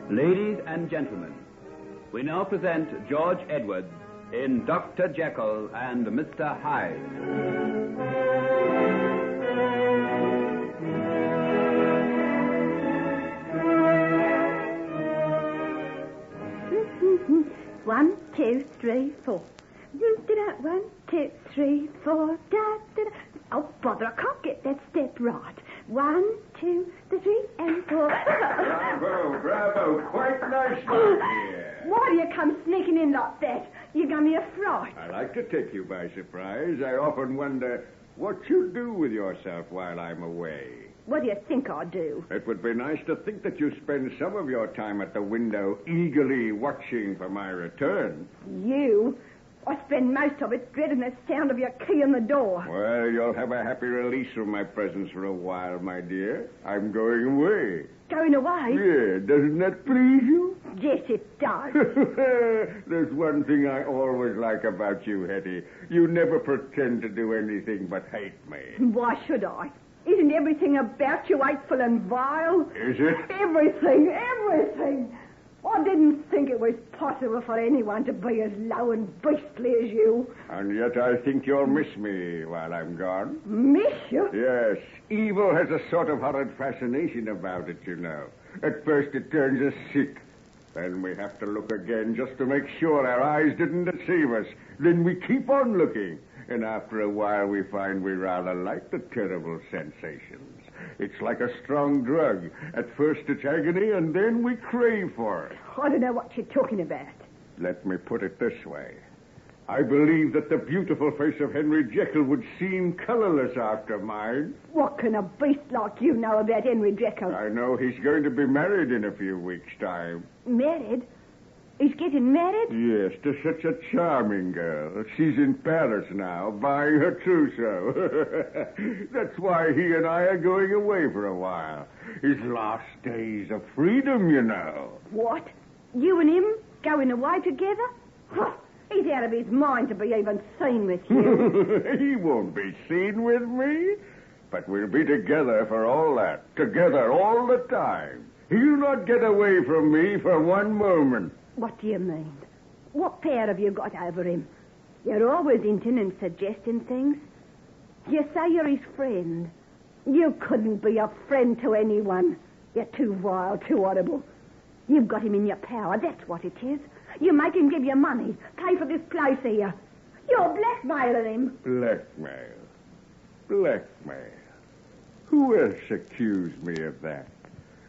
Ladies and gentlemen, we now present George Edwards in Dr. Jekyll and Mr. Hyde. One, two, three, four. One, two, three, four. Oh, bother, I can't get that step right. 1, 2, 3, and 4. Bravo. Quite nice, my dear. Why do you come sneaking in like that? You got me a fright. I like to take you by surprise. I often wonder what you do with yourself while I'm away. What do you think I do? It would be nice to think that you spend some of your time at the window eagerly watching for my return. You? I spend most of it dreading the sound of your key in the door. Well, you'll have a happy release from my presence for a while, my dear. I'm going away. Going away? Yeah, doesn't that please you? Yes, it does. There's one thing I always like about you, Hetty. You never pretend to do anything but hate me. Why should I? Isn't everything about you hateful and vile? Is it? Everything. I didn't think it was possible for anyone to be as low and beastly as you. And yet I think you'll miss me while I'm gone. Miss you? Yes. Evil has a sort of horrid fascination about it, you know. At first it turns us sick. Then we have to look again just to make sure our eyes didn't deceive us. Then we keep on looking. And after a while we find we rather like the terrible sensations. It's like a strong drug. At first it's agony, and then we crave for it. I don't know what you're talking about. Let me put it this way. I believe that the beautiful face of Henry Jekyll would seem colorless after mine. What can a beast like you know about Henry Jekyll? I know he's going to be married in a few weeks' time. Married? He's getting married? Yes, to such a charming girl. She's in Paris now, buying her trousseau. That's why he and I are going away for a while. His last days of freedom, you know. What? You and him going away together? He's out of his mind to be even seen with you. He won't be seen with me. But we'll be together for all that. Together all the time. He'll not get away from me for one moment. What do you mean? What power have you got over him? You're always hinting and suggesting things. You say you're his friend. You couldn't be a friend to anyone. You're too vile, too horrible. You've got him in your power, that's what it is. You make him give you money, pay for this place here. You're blackmailing him. Blackmail. Who else accused me of that?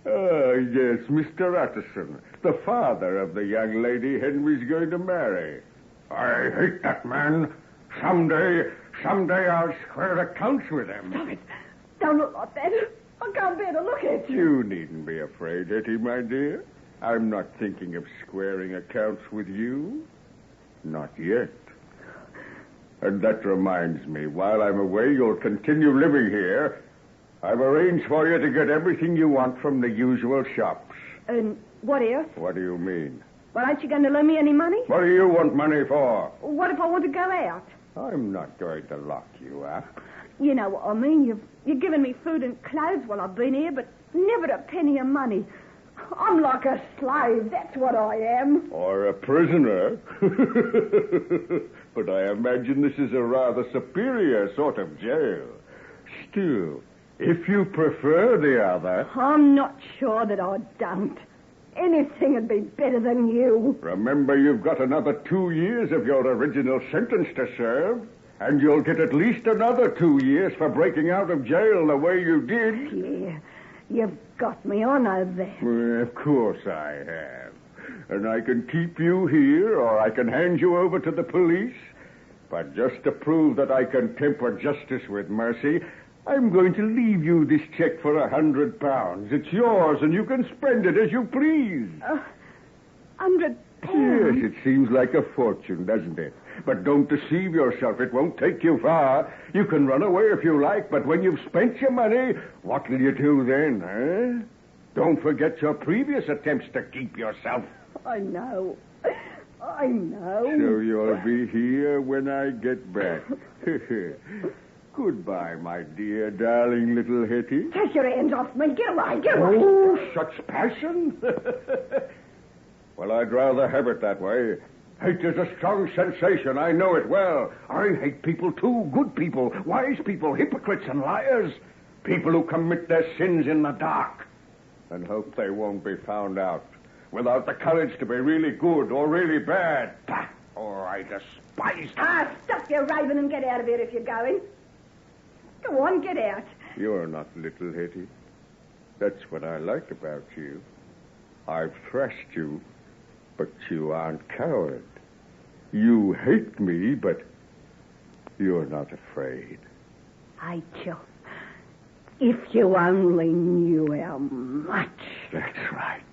Oh, yes, Mr. Utterson, the father of the young lady Henry's going to marry. I hate that man. Someday I'll square accounts with him. Stop it. Don't look like that. I can't bear to look at you. You needn't be afraid, Hetty, my dear. I'm not thinking of squaring accounts with you. Not yet. And that reminds me, while I'm away, you'll continue living here. I've arranged for you to get everything you want from the usual shops. And what else? What do you mean? Well, aren't you going to lend me any money? What do you want money for? What if I want to go out? I'm not going to lock you up. You know what I mean. You've given me food and clothes while I've been here, but never a penny of money. I'm like a slave, that's what I am. Or a prisoner. But I imagine this is a rather superior sort of jail. Still, if you prefer the other... I'm not sure that I don't. Anything would be better than you. Remember, you've got another 2 years of your original sentence to serve. And you'll get at least another 2 years for breaking out of jail the way you did. Yeah, you've got me, I know that. Well, of course I have. And I can keep you here, or I can hand you over to the police. But just to prove that I can temper justice with mercy, I'm going to leave you this check for £100. It's yours, and you can spend it as you please. £100? Yes, it seems like a fortune, doesn't it? But don't deceive yourself. It won't take you far. You can run away if you like, but when you've spent your money, what will you do then, eh? Don't forget your previous attempts to keep yourself. I know. So you'll be here when I get back. Goodbye, my dear, darling little Hetty. Take your hands off me. Get away. Oh, such passion? Well, I'd rather have it that way. Hate is a strong sensation. I know it well. I hate people, too. Good people, wise people, hypocrites and liars. People who commit their sins in the dark and hope they won't be found out. Without the courage to be really good or really bad. Bah! Oh, I despise them. Stop your raving and get out of here if you're going. Go on, get out. You're not little, Hetty. That's what I like about you. I've thrashed you, but you aren't coward. You hate me, but you're not afraid. I just... If you only knew how much. That's right.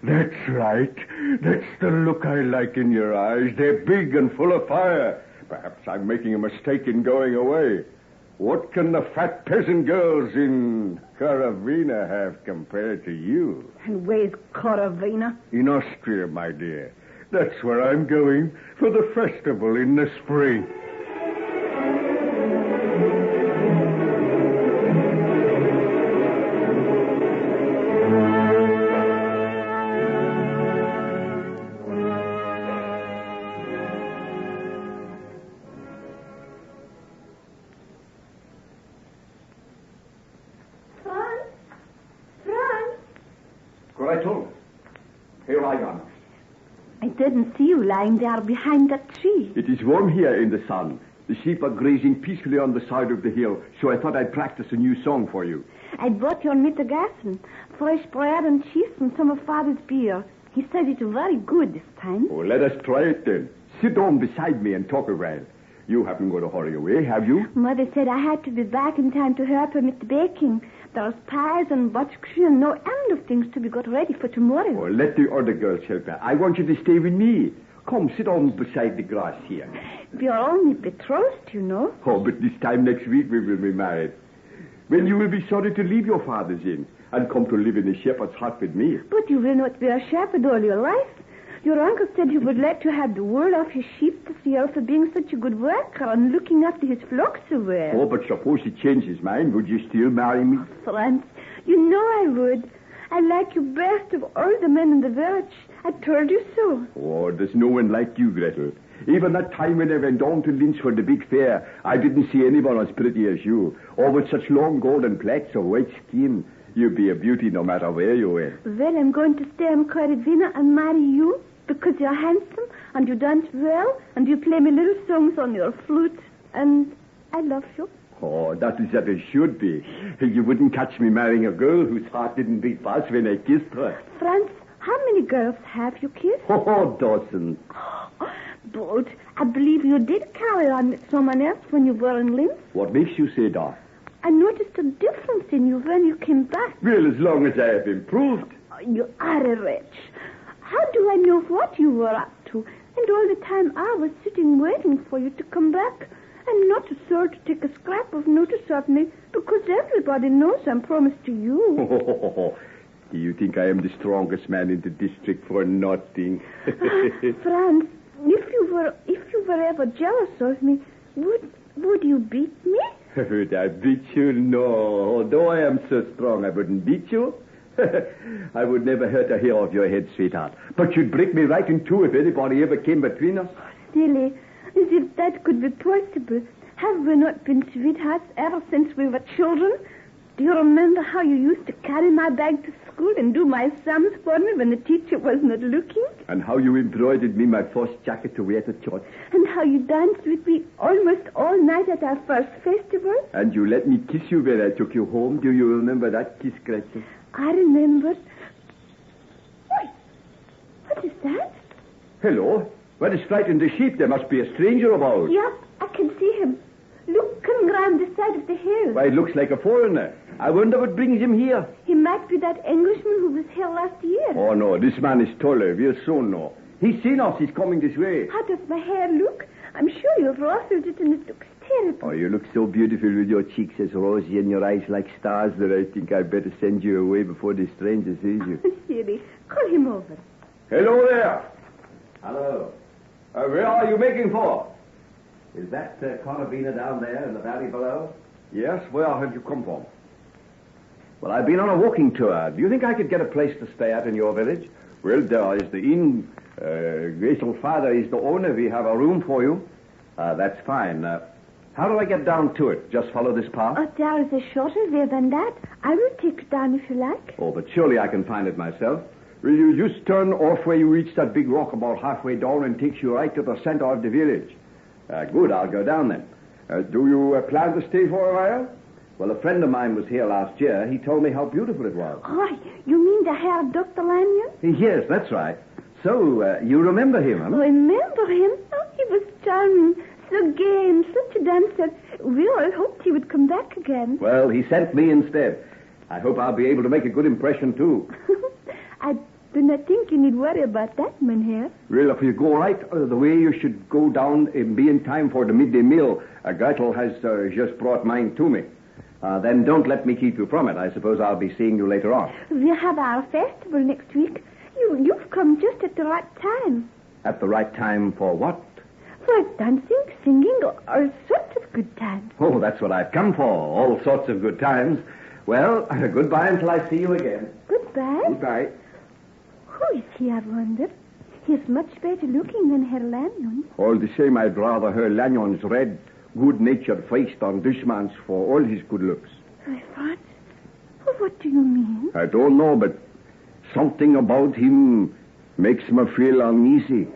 That's right. That's the look I like in your eyes. They're big and full of fire. Perhaps I'm making a mistake in going away. What can the fat peasant girls in Caravina have compared to you? And where's Caravina? In Austria, my dear. That's where I'm going for the festival in the spring. Here I am. I didn't see you lying there behind that tree. It is warm here in the sun. The sheep are grazing peacefully on the side of the hill, so I thought I'd practice a new song for you. I brought your mittagessen, fresh bread and cheese and some of Father's beer. He said it's very good this time. Oh, let us try it then. Sit down beside me and talk a while. You haven't got to hurry away, have you? Mother said I had to be back in time to help her with the baking. There's pies and butchkry and no end of things to be got ready for tomorrow. Oh, let the other girls help her. I want you to stay with me. Come, sit down beside the grass here. We are only betrothed, you know. Oh, but this time next week we will be married. When you will be sorry to leave your father's inn and come to live in a shepherd's hut with me. But you will not be a shepherd all your life. Your uncle said he would let you have the wool off his sheep this year for being such a good worker and looking after his flock so well. Oh, but suppose he changed his mind, would you still marry me? Oh, Franz, you know I would. I like you best of all the men in the village. I told you so. Oh, there's no one like you, Gretel. Even that time when I went down to Linz for the big fair, I didn't see anyone as pretty as you. Or with such long golden plaits of white skin. You'd be a beauty no matter where you went. Well, I'm going to stay in Caravina and marry you because you're handsome and you dance well and you play me little songs on your flute. And I love you. Oh, that is as it should be. You wouldn't catch me marrying a girl whose heart didn't beat fast when I kissed her. Franz, how many girls have you kissed? Oh, dozens. But I believe you did carry on with someone else when you were in Linz. What makes you say that? I noticed a difference in you when you came back. Well, as long as I have improved. Oh, you are a wretch. How do I know what you were up to? And all the time I was sitting waiting for you to come back. I'm not a sort to take a scrap of notice of me because everybody knows I'm promised to you. Do you think I am the strongest man in the district for nothing? Franz, if you were ever jealous of me, would you beat me? Would I beat you? No. Although I am so strong, I wouldn't beat you. I would never hurt a hair of your head, sweetheart. But you'd break me right in two if anybody ever came between us. Silly. As if that could be possible. Have we not been sweethearts ever since we were children? Do you remember how you used to carry my bag to school and do my sums for me when the teacher was not looking? And how you embroidered me my first jacket to wear to church. And how you danced with me almost all night at our first festival. And you let me kiss you when I took you home. Do you remember that kiss, Gretel? I remember. Wait, what is that? Hello. What has frightened the sheep? There must be a stranger about. Yep, I can see him. Look, coming round the side of the hill. Why, it looks like a foreigner. I wonder what brings him here. He might be that Englishman who was here last year. Oh, no, this man is taller. We'll soon know. He's seen us. He's coming this way. How does my hair look? I'm sure you've ruffled it and it looks terrible. Oh, you look so beautiful with your cheeks as rosy and your eyes like stars that I think I'd better send you away before the stranger sees you. Silly. Call him over. Hello there. Hello. Where are you making for? Is that Caravina down there in the valley below? Yes, where have you come from? Well, I've been on a walking tour. Do you think I could get a place to stay at in your village? Well, there is the inn. Jekyll's father is the owner. We have a room for you. That's fine. How do I get down to it? Just follow this path? Oh, there is a shorter way than that. I will take you down if you like. Oh, but surely I can find it myself. Will you just turn off where you reach that big rock about halfway down and takes you right to the center of the village? Good, I'll go down then. Do you plan to stay for a while? Well, a friend of mine was here last year. He told me how beautiful it was. Oh, you mean the Herr Dr. Lanyon? Yes, that's right. So, you remember him, huh? Remember him? Oh, he was charming, so gay and such a dancer. We all hoped he would come back again. Well, he sent me instead. I hope I'll be able to make a good impression, too. I do not think you need worry about that, Mynheer. Well, if you go right the way, you should go down and be in time for the midday meal. Jekyll has just brought mine to me. Then don't let me keep you from it. I suppose I'll be seeing you later on. We have our festival next week. You've come just at the right time. At the right time for what? For dancing, singing, all sorts of good times. Oh, that's what I've come for. All sorts of good times. Well, goodbye until I see you again. Goodbye. Goodbye. Who is he, I wonder? He's much better looking than Herr Lanyon. All the same, I'd rather Herr Lanyon's red, good-natured face than this man's for all his good looks. What? What do you mean? I don't know, but something about him makes me feel uneasy.